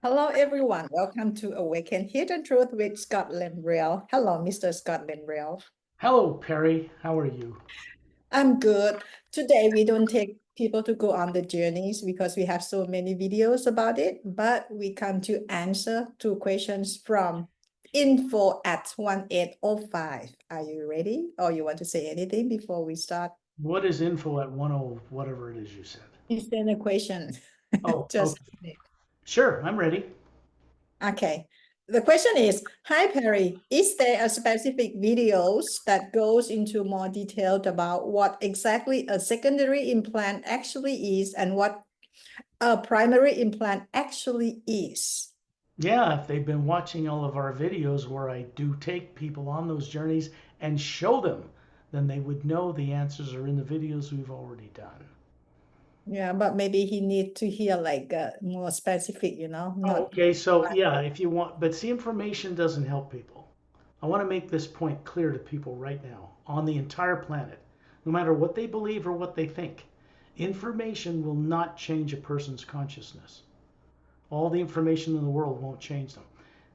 Hello, everyone. Welcome to Awaken Hidden Truth with Scotland Real. Hello, Mr. Scotland Real. Hello, Perry. How are you? I'm good. Today, we don't take people to go on the journeys because we have so many videos about it, but we come to answer two questions from info at 1805. Are you ready? Or you want to say anything before we start? What is info at 10 whatever it is you said? Is there a question? Oh, Just okay. a minute. Sure, I'm ready. Okay. The question is, hi Perry, is there a specific videos that goes into more detail about what exactly a secondary implant actually is and what a primary implant actually is? Yeah, if they've been watching all of our videos where I do take people on those journeys and show them, then they would know the answers are in the videos we've already done. Yeah, but maybe he need to hear like more specific, Oh, not. okay. So, yeah, if you want, but see, information doesn't help people. I want to make this point clear to people right now on the entire planet, no matter what they believe or what they think. Information will not change a person's consciousness. All the information in the world won't change them.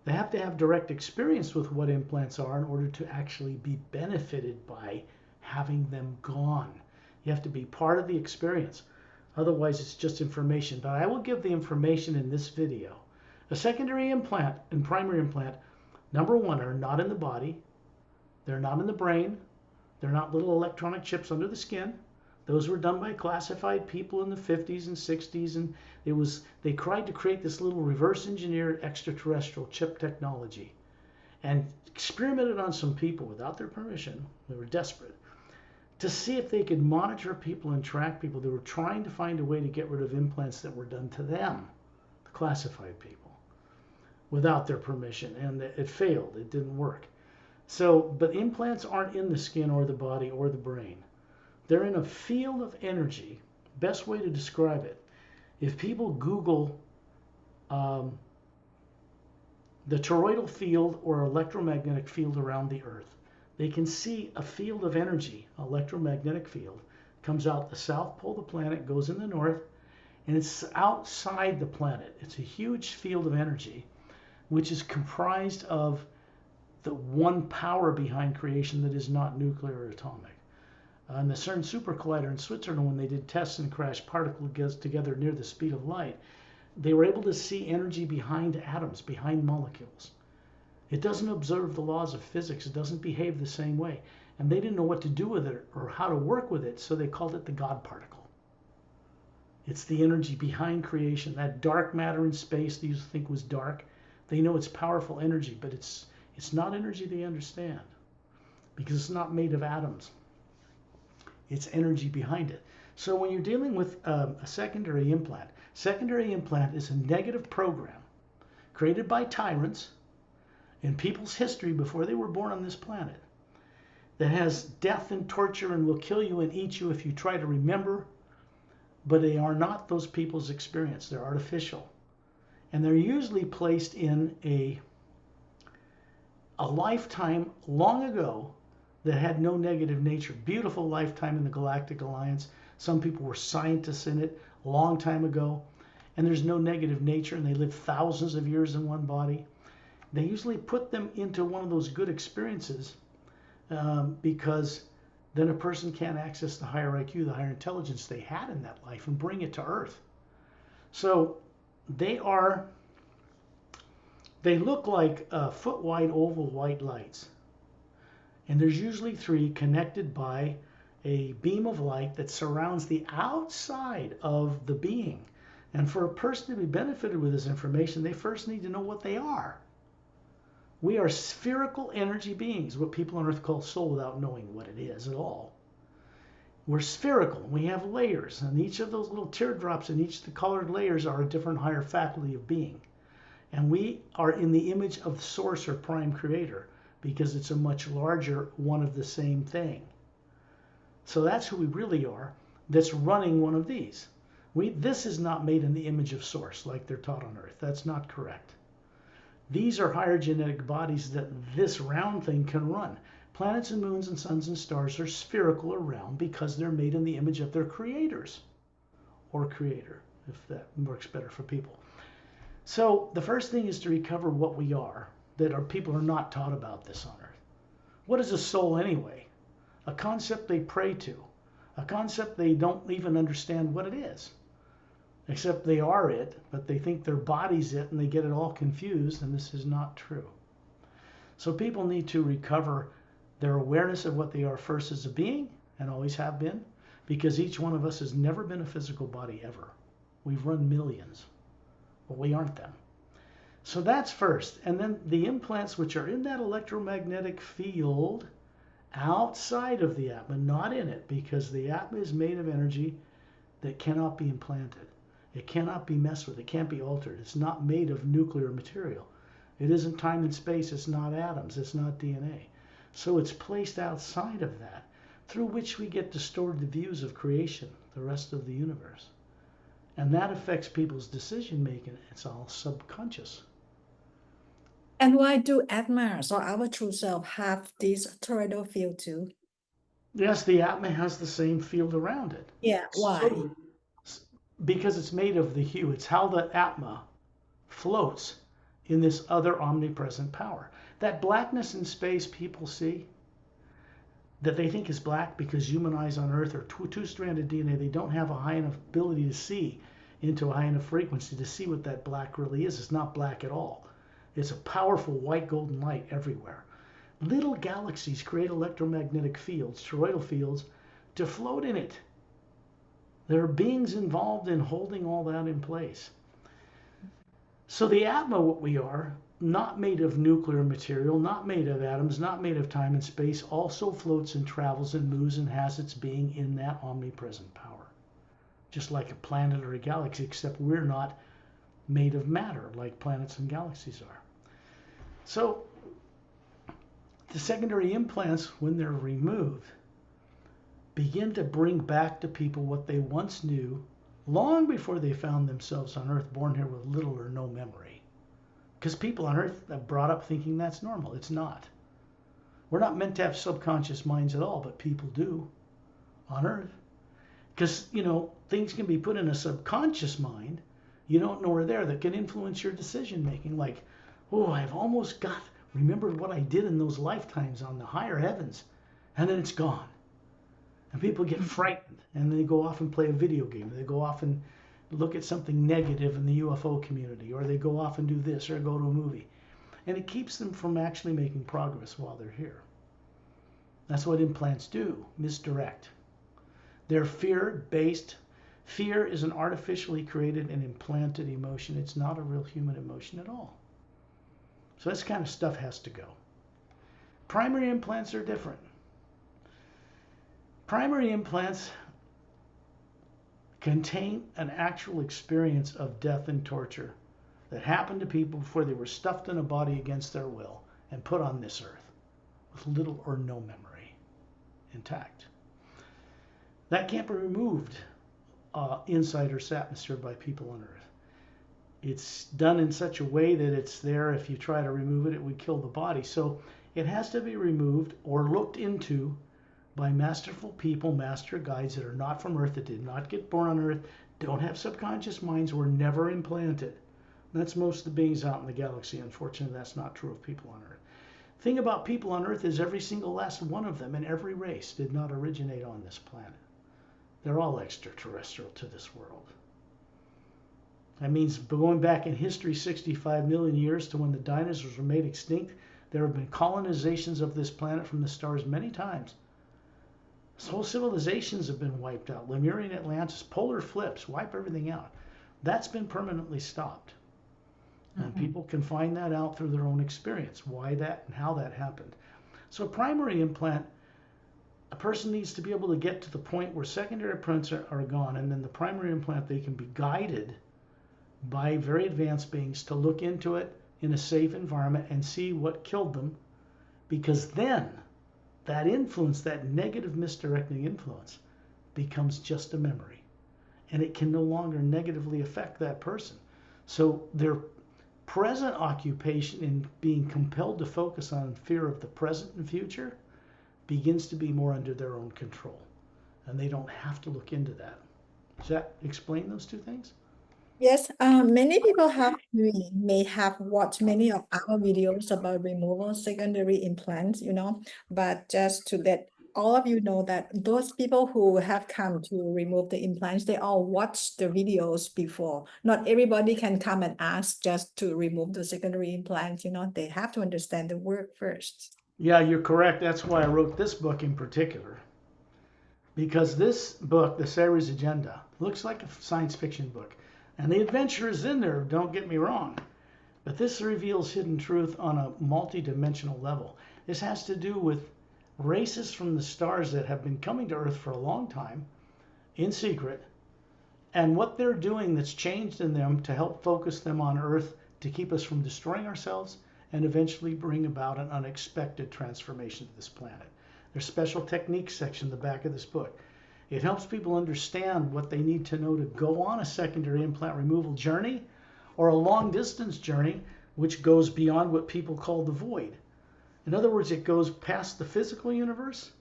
They have to have direct experience with what implants are in order to actually be benefited by having them gone. You have to be part of the experience. Otherwise, it's just information. But I will give the information in this video. A secondary implant and primary implant, number one, are not in the body. They're not in the brain. They're not little electronic chips under the skin. Those were done by classified people in the 50s and 60s, and they tried to create this little reverse engineered extraterrestrial chip technology and experimented on some people without their permission. They were desperate to see if they could monitor people and track people. They were trying to find a way to get rid of implants that were done to them, the classified people, without their permission, and it failed. It didn't work. So, but implants aren't in the skin or the body or the brain. They're in a field of energy. Best way to describe it: if people Google um, the toroidal field or electromagnetic field around the Earth, they can see a field of energy, electromagnetic field, comes out the south pole of the planet, goes in the north, and it's outside the planet. It's a huge field of energy, which is comprised of the one power behind creation that is not nuclear or atomic. And the CERN super collider in Switzerland, when they did tests and crashed particles together near the speed of light, they were able to see energy behind atoms, behind molecules. It doesn't observe the laws of physics. It doesn't behave the same way. And they didn't know what to do with it or how to work with it, so they called it the God particle. It's the energy behind creation. That dark matter in space they used to think was dark, they know it's powerful energy, but it's not energy they understand because it's not made of atoms. It's energy behind it. So when you're dealing with a secondary implant is a negative program created by tyrants in people's history before they were born on this planet that has death and torture and will kill you and eat you if you try to remember, but they are not those people's experience. They're artificial. And they're usually placed in a lifetime long ago that had no negative nature. Beautiful lifetime in the Galactic Alliance. Some people were scientists in it a long time ago, and there's no negative nature, and they live thousands of years in one body. They usually put them into one of those good experiences because then a person can't access the higher IQ, the higher intelligence they had in that life, and bring it to Earth. So they are they look like foot wide oval white lights. And there's usually three connected by a beam of light that surrounds the outside of the being. And for a person to be benefited with this information, they first need to know what they are. We are spherical energy beings, what people on Earth call soul, without knowing what it is at all. We're spherical. We have layers, and each of those little teardrops in each of the colored layers are a different higher faculty of being. And we are in the image of the source or prime creator because it's a much larger one of the same thing. So that's who we really are, that's running one of these. This is not made in the image of source like they're taught on Earth. That's not correct. These are higher genetic bodies that this round thing can run. Planets and moons and suns and stars are spherical or round because they're made in the image of their creators or creator, if that works better for people. So the first thing is to recover what we are, that our people are not taught about this on earth. What is a soul anyway? A concept they pray to, a concept they don't even understand what it is, except they are it, but they think their body's it and they get it all confused, and this is not true. So people need to recover their awareness of what they are first as a being and always have been, because each one of us has never been a physical body ever. We've run millions, but we aren't them. So that's first. And then the implants, which are in that electromagnetic field outside of the atma, not in it, because the atma is made of energy that cannot be implanted. It cannot be messed with. It can't be altered. It's not made of nuclear material. It isn't time and space. It's not atoms. It's not DNA. So it's placed outside of that, through which we get distorted views of creation, the rest of the universe. And that affects people's decision making. It's all subconscious. And why do Atmas or our true self have this toroidal field too? Yes, the atma has the same field around it. Yeah, why? So, because it's made of the hue, it's how the atma floats in this other omnipresent power. That blackness in space people see, that they think is black because human eyes on Earth are two-stranded DNA. They don't have a high enough ability to see into a high enough frequency to see what that black really is. It's not black at all. It's a powerful white golden light everywhere. Little galaxies create electromagnetic fields, toroidal fields, to float in it. There are beings involved in holding all that in place. So the Atma, what we are, not made of nuclear material, not made of atoms, not made of time and space, also floats and travels and moves and has its being in that omnipresent power. Just like a planet or a galaxy, except we're not made of matter like planets and galaxies are. So the secondary implants, when they're removed, begin to bring back to people what they once knew long before they found themselves on Earth, born here with little or no memory. Because people on Earth are brought up thinking that's normal. It's not. We're not meant to have subconscious minds at all, but people do on Earth. Because, things can be put in a subconscious mind you don't know are there that can influence your decision making. Like, oh, I've almost remembered what I did in those lifetimes on the higher heavens, and then it's gone. And people get frightened, and they go off and play a video game. They go off and look at something negative in the UFO community, or they go off and do this, or go to a movie. And it keeps them from actually making progress while they're here. That's what implants do, misdirect. They're fear-based. Fear is an artificially created and implanted emotion. It's not a real human emotion at all. So this kind of stuff has to go. Primary implants are different. Primary implants contain an actual experience of death and torture that happened to people before they were stuffed in a body against their will and put on this earth with little or no memory intact. That can't be removed inside Earth's atmosphere by people on Earth. It's done in such a way that it's there. If you try to remove it, it would kill the body. So it has to be removed or looked into by masterful people, master guides that are not from Earth, that did not get born on Earth, don't have subconscious minds, were never implanted. That's most of the beings out in the galaxy. Unfortunately, that's not true of people on Earth. The thing about people on Earth is every single last one of them in every race did not originate on this planet. They're all extraterrestrial to this world. That means going back in history 65 million years to when the dinosaurs were made extinct, there have been colonizations of this planet from the stars many times. Whole civilizations have been wiped out. Lemurian Atlantis, polar flips, wipe everything out. That's been permanently stopped. And people can find that out through their own experience, why that and how that happened. So a primary implant, a person needs to be able to get to the point where secondary implants are gone, and then the primary implant, they can be guided by very advanced beings to look into it in a safe environment and see what killed them, because then that influence, that negative misdirecting influence, becomes just a memory, and it can no longer negatively affect that person. So their present occupation in being compelled to focus on fear of the present and future begins to be more under their own control, and they don't have to look into that. Does that explain those two things? Yes, many people may have watched many of our videos about removal secondary implants, but just to let all of you know that those people who have come to remove the implants, they all watched the videos before. Not everybody can come and ask just to remove the secondary implants, they have to understand the work first. Yeah, you're correct. That's why I wrote this book in particular. Because this book, The Series Agenda, looks like a science fiction book. And the adventure is in there, don't get me wrong. But this reveals hidden truth on a multi-dimensional level. This has to do with races from the stars that have been coming to Earth for a long time, in secret, and what they're doing that's changed in them to help focus them on Earth to keep us from destroying ourselves and eventually bring about an unexpected transformation to this planet. There's a special techniques section in the back of this book. It helps people understand what they need to know to go on a secondary implant removal journey or a long distance journey, which goes beyond what people call the void. In other words, it goes past the physical universe,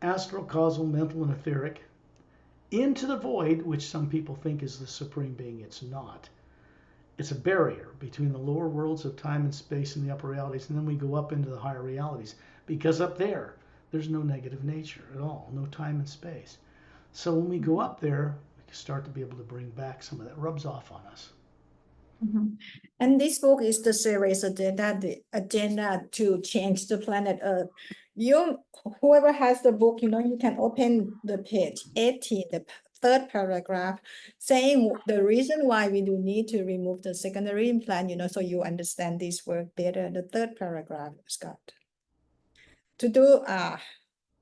astral, causal, mental, and etheric, into the void, which some people think is the supreme being. It's not. It's a barrier between the lower worlds of time and space and the upper realities, and then we go up into the higher realities, because up there's no negative nature at all, no time and space. So when we go up there, we can start to be able to bring back some of that rubs off on us. Mhm. And this book is the series agenda, the agenda to change the planet Earth. Whoever has the book, you can open the page 18, the third paragraph, saying the reason why we do need to remove the secondary implant, so you understand this work better. The third paragraph, Scott. To do,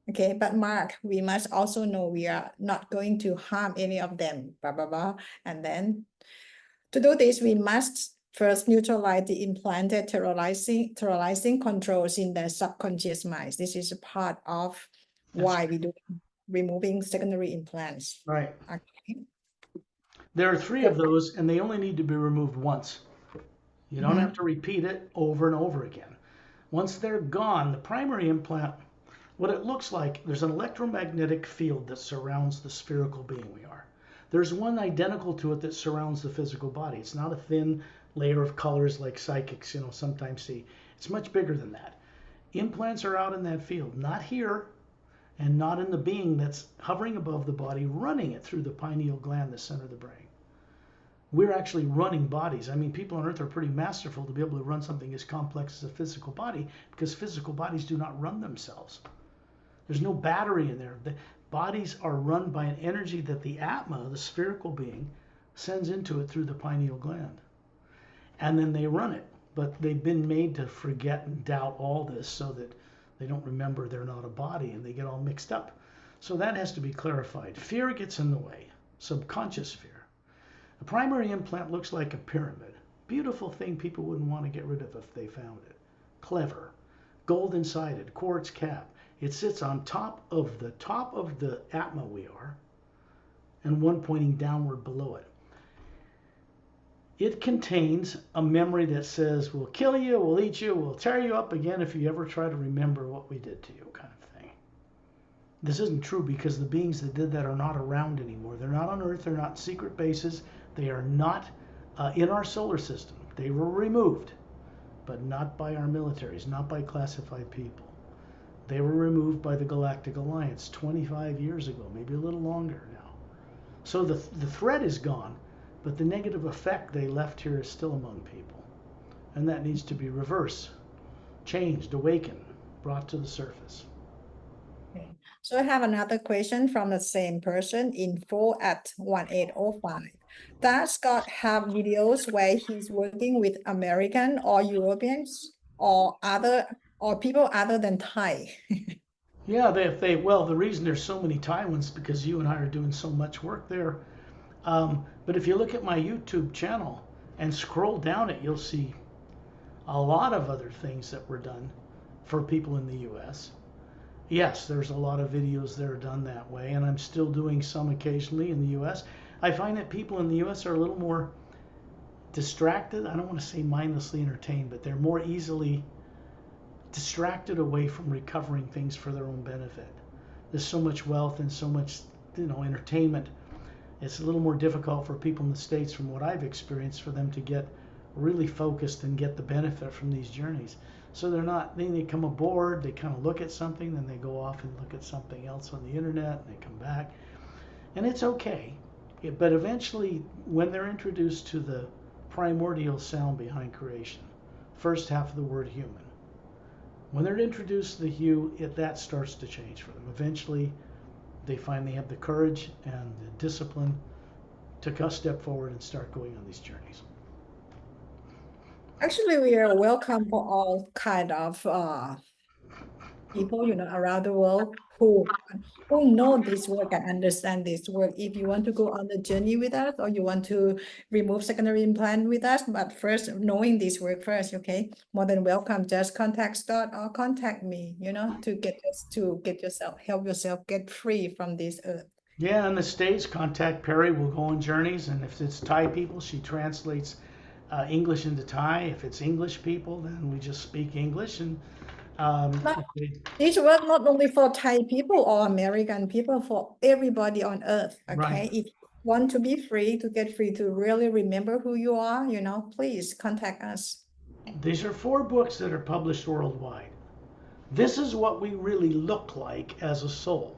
okay, but Mark, we must also know we are not going to harm any of them, blah, blah, blah. And then to do this, we must first neutralize the implanted terrorizing controls in their subconscious minds. This is a part of why we do removing secondary implants. Right. Okay. There are 3 of those, and they only need to be removed once. You don't have Mhm. to repeat it over and over again. Once they're gone, the primary implant, what it looks like, there's an electromagnetic field that surrounds the spherical being we are. There's one identical to it that surrounds the physical body. It's not a thin layer of colors like psychics, sometimes see. It's much bigger than that. Implants are out in that field, not here, and not in the being that's hovering above the body, running it through the pineal gland, the center of the brain. We're actually running bodies. I mean, people on Earth are pretty masterful to be able to run something as complex as a physical body, because physical bodies do not run themselves. There's no battery in there. The bodies are run by an energy that the Atma, the spherical being, sends into it through the pineal gland. And then they run it. But they've been made to forget and doubt all this so that they don't remember they're not a body and they get all mixed up. So that has to be clarified. Fear gets in the way, subconscious fear. A primary implant looks like a pyramid. Beautiful thing people wouldn't want to get rid of if they found it. Clever. Golden sided, quartz cap. It sits on top of the Atma we are, and one pointing downward below it. It contains a memory that says, we'll kill you, we'll eat you, we'll tear you up again if you ever try to remember what we did to you, kind of thing. This isn't true because the beings that did that are not around anymore. They're not on Earth, they're not in secret bases, they are not in our solar system. They were removed, but not by our militaries, not by classified people. They were removed by the Galactic Alliance 25 years ago, maybe a little longer now. So the threat is gone, but the negative effect they left here is still among people. And that needs to be reversed, changed, awakened, brought to the surface. Okay. So I have another question from the same person, info@1805. Does Scott have videos where he's working with American or Europeans or people other than Thai? Yeah, well, the reason there's so many Taiwans is because you and I are doing so much work there. But if you look at my YouTube channel and scroll down it, you'll see a lot of other things that were done for people in the US. Yes, there's a lot of videos that are done that way, and I'm still doing some occasionally in the US. I find that people in the US are a little more distracted. I don't want to say mindlessly entertained, but they're more easily distracted away from recovering things for their own benefit. There's so much wealth and so much, entertainment It's a little more difficult for people in the States, from what I've experienced, for them to get really focused and get the benefit from these journeys. So they're not, then they come aboard, they kind of look at something, then they go off and look at something else on the internet, and they come back. And it's okay. But eventually, when they're introduced to the primordial sound behind creation, first half of the word human, when they're introduced to the hue, that starts to change for them. Eventually, they finally have the courage and the discipline to step forward and start going on these journeys. Actually, we are welcome for all kind of people, around the world who know this work and understand this work. If you want to go on the journey with us, or you want to remove secondary implant with us, but first knowing this work first, okay, more than welcome. Just contact Scott or contact me, to get yourself, help yourself get free from this earth. Yeah, in the States, contact Perry. We'll go on journeys, and if it's Thai people, she translates English into Thai. If it's English people, then we just speak English. And But this work not only for Thai people or American people, for everybody on earth, right, okay? If you want to be free, to get free, to really remember who you are, please contact us. these are 4 books that are published worldwide. This is what we really look like as a soul.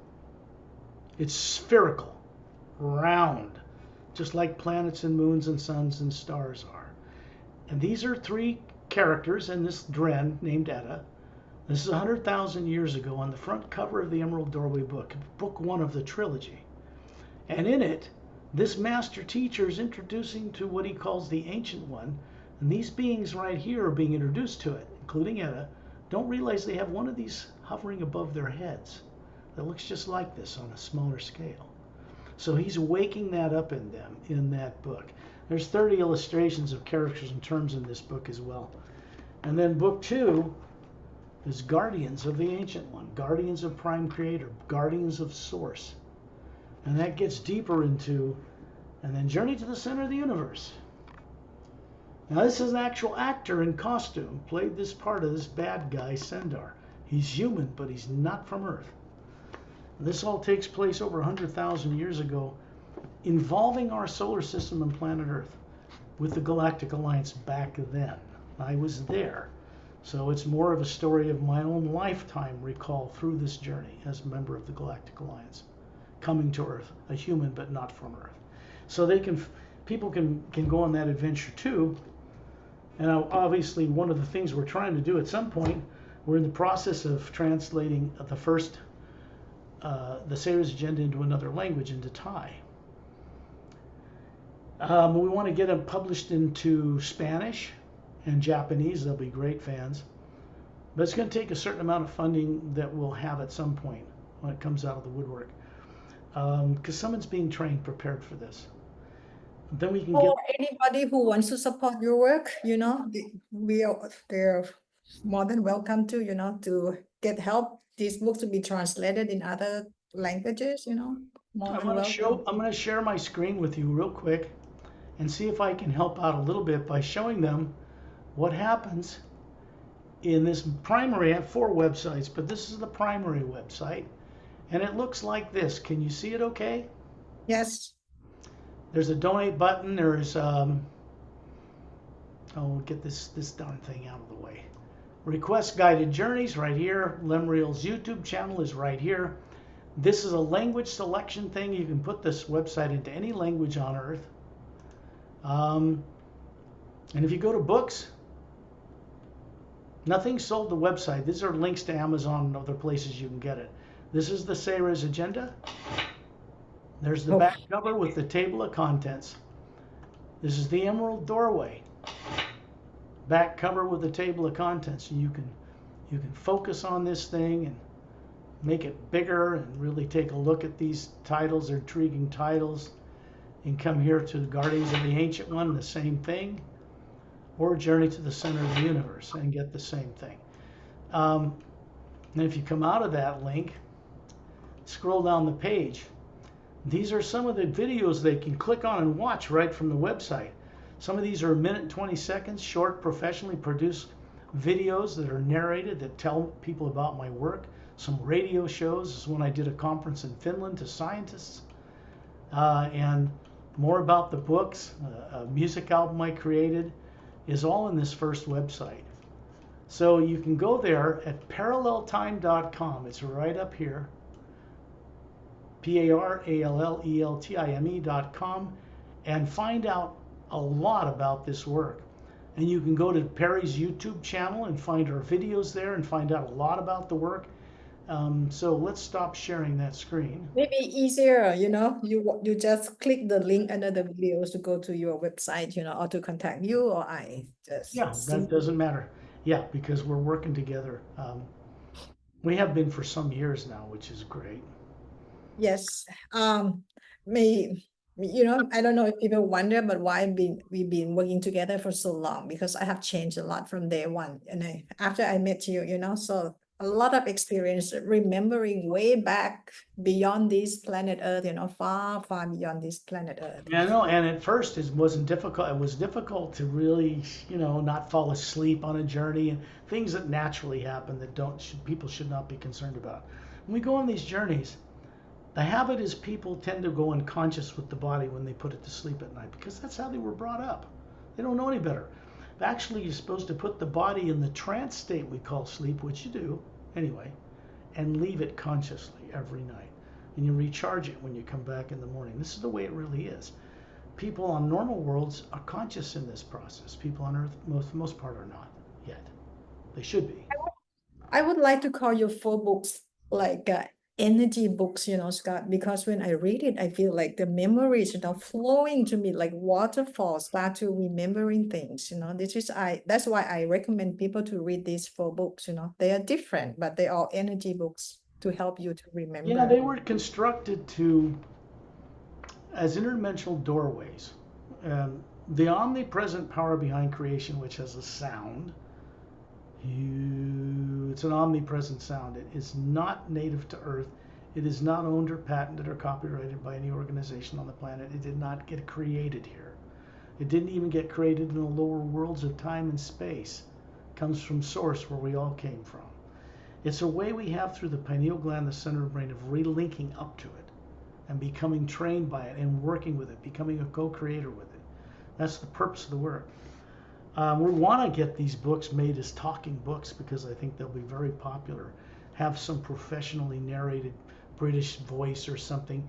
It's spherical, round, just like planets and moons and suns and stars are. And these are 3 characters in this Dren named Etta. This is 100,000 years ago on the front cover of the Emerald Doorway book, book 1 of the trilogy. And in it, this master teacher is introducing to what he calls the Ancient One. And these beings right here are being introduced to it, including Etta, don't realize they have one of these hovering above their heads that looks just like this on a smaller scale. So he's waking that up in them in that book. There's 30 illustrations of characters and terms in this book as well. And then book 2 is Guardians of the Ancient One, Guardians of Prime Creator, Guardians of Source. And that gets deeper into, and then Journey to the Center of the Universe. Now this is an actual actor in costume, played this part of this bad guy, Sendar. He's human, but he's not from Earth. This all takes place over 100,000 years ago, involving our solar system and planet Earth with the Galactic Alliance back then. I was there. So it's more of a story of my own lifetime recall through this journey as a member of the Galactic Alliance, coming to Earth, a human but not from Earth. So people can go on that adventure too. And obviously one of the things we're trying to do at some point, we're in the process of translating the Sayers Agenda into another language, into Thai. We want to get them published into Spanish and Japanese. They'll be great fans. But it's going to take a certain amount of funding that we'll have at some point when it comes out of the woodwork. Because someone's being trained, prepared for this. Then we can get... Or anybody who wants to support your work, they're more than welcome to, to get help. These books to be translated in other languages, more than welcome. I'm going to share my screen with you real quick and see if I can help out a little bit by showing them what happens in this primary. I have 4 websites, but this is the primary website. And it looks like this. Can you see it okay? Yes. There's a donate button. There's, get this darn thing out of the way. Request guided journeys right here. Lemriel's YouTube channel is right here. This is a language selection thing. You can put this website into any language on Earth. And if you go to books, nothing's sold the website. These are links to Amazon and other places you can get it. This is the Sayers Agenda. There's the back cover with the table of contents. This is the Emerald Doorway. Back cover with the table of contents. You can focus on this thing and make it bigger and really take a look at these titles. They're intriguing titles. And come here to the Guardians of the Ancient One, the same thing. Or Journey to the Center of the Universe and get the same thing. And if you come out of that link, scroll down the page. These are some of the videos they can click on and watch right from the website. Some of these are 1 minute and 20 seconds, short, professionally produced videos that are narrated that tell people about my work. Some radio shows. This is when I did a conference in Finland to scientists. and more about the books, a music album I created, is all in this first website. So you can go there at paralleltime.com. It's right up here, paralleltime.com, and find out a lot about this work. And you can go to Perry's YouTube channel and find our videos there and find out a lot about the work. So let's stop sharing that screen. Maybe easier, you just click the link under the videos to go to your website, or to contact you, or I just Yeah, see. that doesn't matter. Yeah, because we're working together. We have been for some years now, which is great. Yes. Me, I don't know if people wonder, but why we've been working together for so long, because I have changed a lot from day one. And after I met you, so a lot of experience remembering way back beyond this planet Earth, far, far beyond this planet Earth. Yeah, no, and at first it wasn't difficult. It was difficult to really, not fall asleep on a journey and things that naturally happen that people should not be concerned about. When we go on these journeys, the habit is people tend to go unconscious with the body when they put it to sleep at night because that's how they were brought up. They don't know any better. Actually, you're supposed to put the body in the trance state we call sleep, which you do anyway, and leave it consciously every night. And you recharge it when you come back in the morning. This is the way it really is. People on normal worlds are conscious in this process. People on Earth, for the most part, are not yet. They should be. I would like to call your four books like energy books, Scott, because when I read it, I feel like the memories, flowing to me like waterfalls, start to remembering things, that's why I recommend people to read these four books, they are different, but they are energy books to help you to Yeah, remember. they were constructed as interdimensional doorways. The omnipresent power behind creation, which has a sound, it's an omnipresent sound. It is not native to Earth. It is not owned or patented or copyrighted by any organization on the planet. It did not get created here. It didn't even get created in the lower worlds of time and space. It comes from source where we all came from. It's a way we have through the pineal gland, the center of the brain, of relinking up to it and becoming trained by it and working with it, becoming a co-creator with it. That's the purpose of the work. We want to get these books made as talking books because I think they'll be very popular. Have some professionally narrated British voice or something,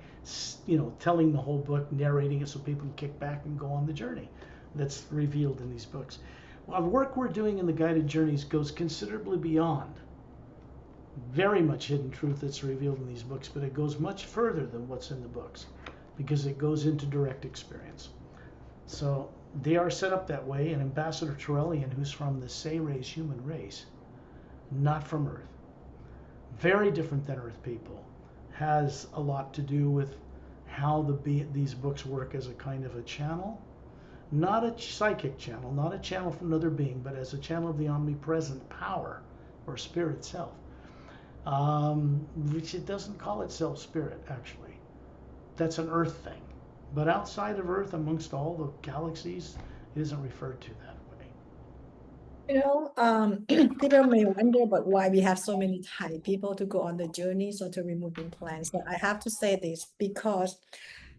telling the whole book, narrating it so people can kick back and go on the journey that's revealed in these books. Well, the work we're doing in the guided journeys goes considerably beyond very much hidden truth that's revealed in these books, but it goes much further than what's in the books because it goes into direct experience. So they are set up that way, and Ambassador Trellian, who's from the Say-Rays human race, not from Earth, very different than Earth people, has a lot to do with how these books work as a kind of a channel, not a psychic channel, not a channel from another being, but as a channel of the omnipresent power or spirit itself. Which it doesn't call itself spirit, actually. That's an Earth thing. But outside of Earth, amongst all the galaxies, it isn't referred to that way. People may wonder about why we have so many Thai people to go on the journeys or to remove implants. But I have to say this because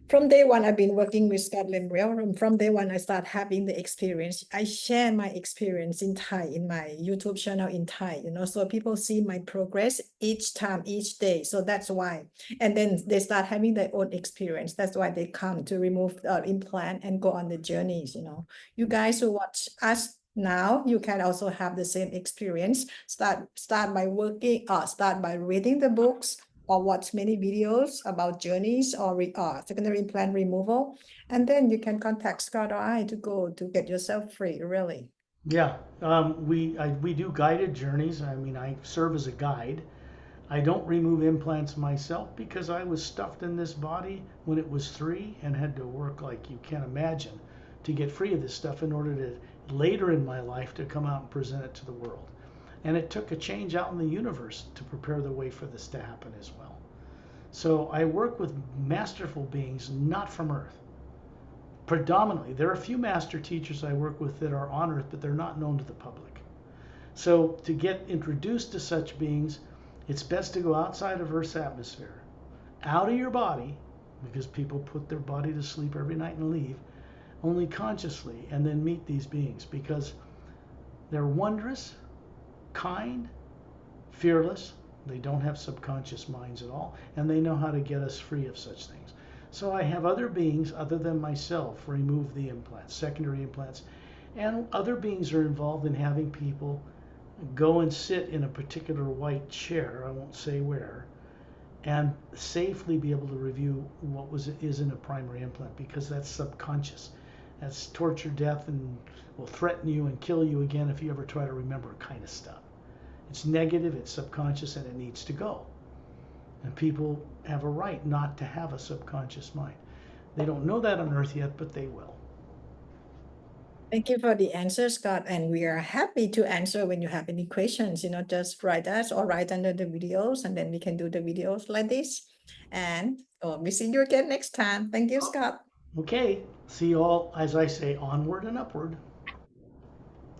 from day one, I've been working with Scott Lemrell. From day one, I start having the experience. I share my experience in Thai in my YouTube channel in Thai, so people see my progress each time, each day. So that's why. And then they start having their own experience. That's why they come to remove implant and go on the journeys, You guys who watch us now, you can also have the same experience. Start by start by reading the books or watch many videos about journeys or secondary implant removal, and then you can contact Scott or I to go to get yourself free. Really. Yeah, we do guided journeys. I mean, I serve as a guide. I don't remove implants myself because I was stuffed in this body when it was 3 and had to work like you can't imagine to get free of this stuff in order to later in my life to come out and present it to the world. And it took a change out in the universe to prepare the way for this to happen as well. So I work with masterful beings not from Earth. Predominantly, there are a few master teachers I work with that are on Earth, but they're not known to the public. So to get introduced to such beings, it's best to go outside of Earth's atmosphere, out of your body, because people put their body to sleep every night and leave only consciously and then meet these beings because they're wondrous, kind, fearless. They don't have subconscious minds at all, and they know how to get us free of such things. So I have other beings other than myself remove the implants, secondary implants, and other beings are involved in having people go and sit in a particular white chair, I won't say where, and safely be able to review what is in a primary implant because that's subconscious. That's torture, death, and will threaten you and kill you again if you ever try to remember kind of stuff. It's negative, it's subconscious, and it needs to go. And people have a right not to have a subconscious mind. They don't know that on earth yet, but they will. Thank you for the answer, Scott. And we are happy to answer when you have any questions. Just write us or write under the videos, and then we can do the videos like this. And we see you again next time. Thank you, Scott. Okay, see you all, as I say, onward and upward.